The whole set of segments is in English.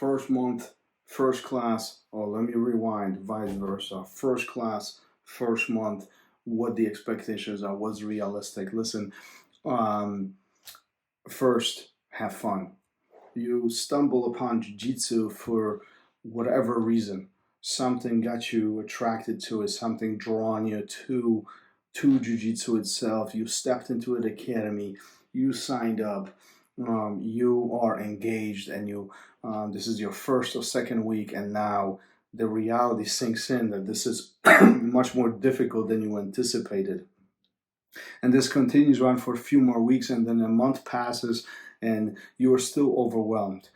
first month, first class, or let me rewind, vice versa. First class, first month, what the expectations are, what's realistic. Listen, um, first, have fun. You stumble upon jiu-jitsu for whatever reason. Something got you attracted to it, something drawn you to jiu-jitsu itself. You stepped into an academy, you signed up, you are engaged, and you this is your first or second week, and now the reality sinks in that this is much more difficult than you anticipated. And this continues on for a few more weeks, and then a month passes and you are still overwhelmed.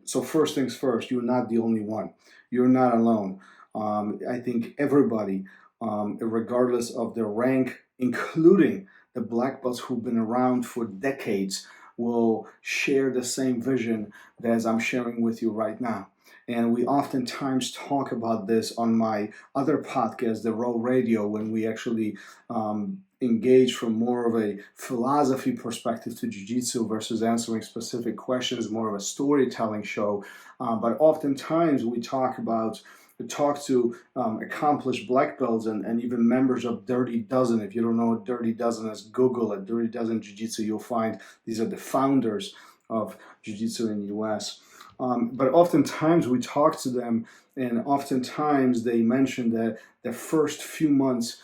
So first things first, you're not the only one. You're not alone. I think everybody, regardless of their rank, including the black belts who've been around for decades, will share the same vision as I'm sharing with you right now. And we oftentimes talk about this on my other podcast, The Raw Radio, when we actually engage from more of a philosophy perspective to jiu-jitsu versus answering specific questions, more of a storytelling show. But oftentimes we talk to accomplished black belts and even members of Dirty Dozen. If you don't know what Dirty Dozen is, Google it, Dirty Dozen Jiu-Jitsu. You'll find these are the founders of Jiu-Jitsu in the US. But oftentimes we talk to them, and oftentimes they mention that the first few months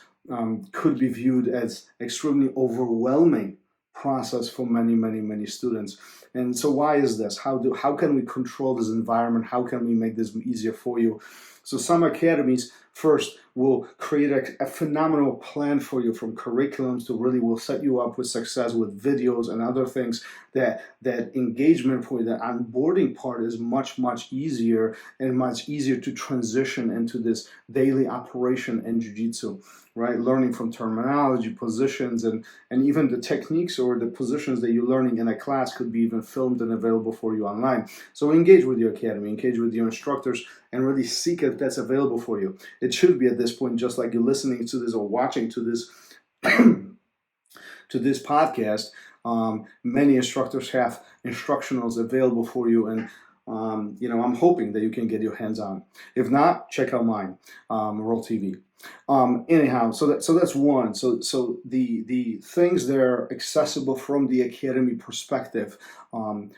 could be viewed as extremely overwhelming process for many students. And so why is this? How can we control this environment? How can we make this easier for you? So some academies first will create a phenomenal plan for you, from curriculums to really will set you up with success with videos and other things. That engagement point, that onboarding part is much easier and much easier to transition into this daily operation in jiu-jitsu, right? Learning from terminology, positions, and even the techniques or the positions that you're learning in a class could be even filmed and available for you online. So engage with your academy, engage with your instructors, and really seek if that's available for you. It should be at this point, just like you're listening to this or watching to this to this podcast. Many instructors have instructionals available for you, and I'm hoping that you can get your hands on. If not, check out mine, Roll TV. Anyhow, so that's one. So the things that are accessible from the academy perspective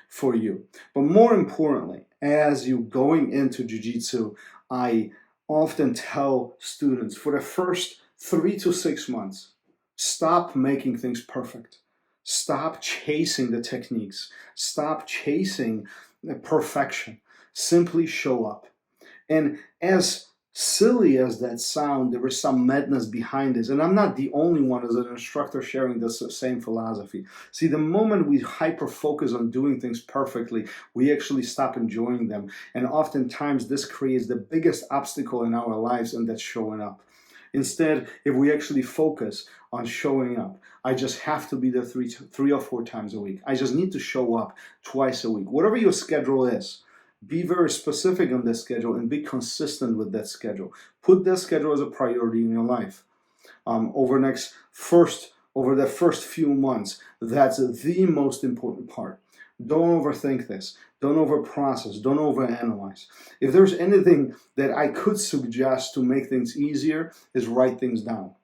for you. But more importantly, as you going into jiu-jitsu, I often tell students for the first 3 to 6 months, stop making things perfect. Stop chasing the techniques. Stop chasing the perfection. Simply show up. And as silly as that sounds, there is some madness behind this. And I'm not the only one as an instructor sharing the same philosophy. See, the moment we hyper-focus on doing things perfectly, we actually stop enjoying them. And oftentimes this creates the biggest obstacle in our lives, and that's showing up. Instead, if we actually focus on showing up, I just have to be there three or four times a week. I just need to show up twice a week. Whatever your schedule is, be very specific on that schedule and be consistent with that schedule. Put that schedule as a priority in your life. Over the first few months, that's the most important part. Don't overthink this. Don't overprocess. Don't overanalyze. If there's anything that I could suggest to make things easier, is write things down.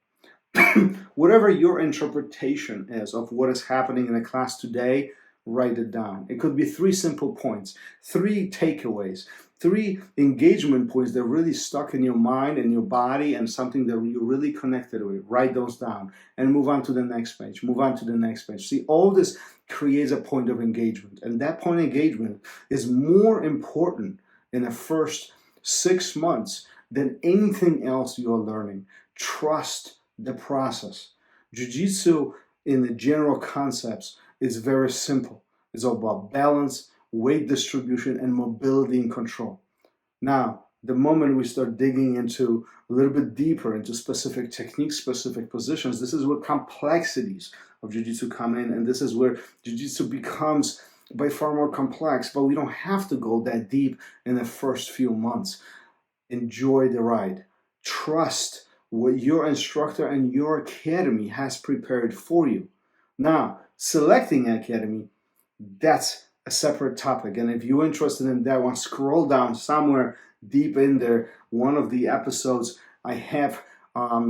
Whatever your interpretation is of what is happening in a class today, write it down. It could be 3 simple points, 3 takeaways, 3 engagement points that really stuck in your mind and your body and something that you really connected with. Write those down and move on to the next page. Move on to the next page. See, all this creates a point of engagement, and that point of engagement is more important in the first 6 months than anything else you're learning. Trust the process. Jiu-jitsu in the general concepts is very simple. It's all about balance, weight distribution, and mobility and control. Now, the moment we start digging into a little bit deeper into specific techniques, specific positions, this is where complexities of jiu-jitsu come in, and this is where jiu-jitsu becomes by far more complex, but we don't have to go that deep in the first few months. Enjoy the ride. Trust what your instructor and your academy has prepared for you. Now, selecting an academy, that's a separate topic. And if you're interested in that one, scroll down somewhere deep in there. One of the episodes I have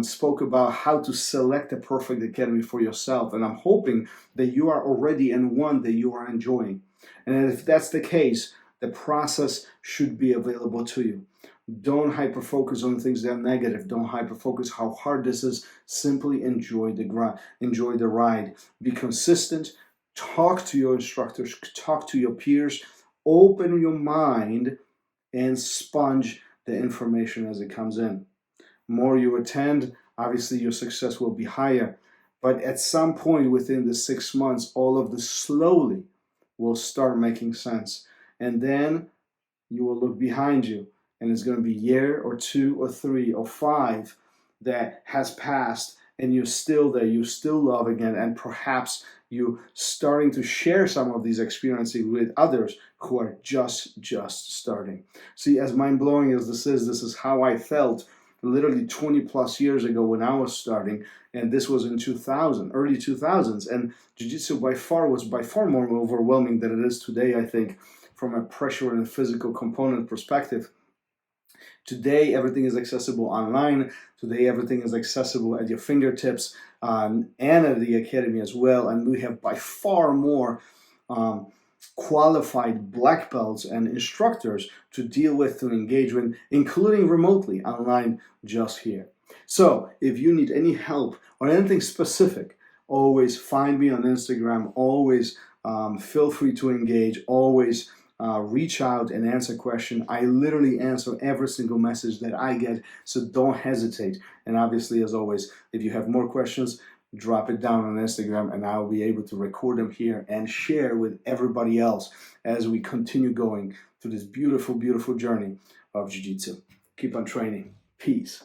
spoke about how to select a perfect academy for yourself. And I'm hoping that you are already in one that you are enjoying. And if that's the case, the process should be available to you. Don't hyper focus on things that are negative. Don't hyper focus how hard this is. Simply enjoy the ride. Be consistent. Talk to your instructors. Talk to your peers. Open your mind and sponge the information as it comes in. More you attend, obviously your success will be higher. But at some point within the 6 months, all of this slowly will start making sense. And then you will look behind you, and it's going to be a year or 2 or 3 or 5 that has passed, and you're still there, you're still loving it, and perhaps you starting to share some of these experiences with others who are just starting. See, as mind-blowing as this is how I felt literally 20 plus years ago when I was starting, and this was in 2000, early 2000s, and Jiu-Jitsu was by far more overwhelming than it is today, I think, from a pressure and a physical component perspective. Today, everything is accessible online. Today, everything is accessible at your fingertips and at the academy as well. And we have by far more qualified black belts and instructors to deal with, to engage with, including remotely online just here. So if you need any help or anything specific, always find me on Instagram. Always feel free to engage. Always reach out and answer questions. I literally answer every single message that I get, so don't hesitate. And obviously, as always, if you have more questions, drop it down on Instagram and I'll be able to record them here and share with everybody else as we continue going through this beautiful, beautiful journey of Jiu-Jitsu. Keep on training. Peace.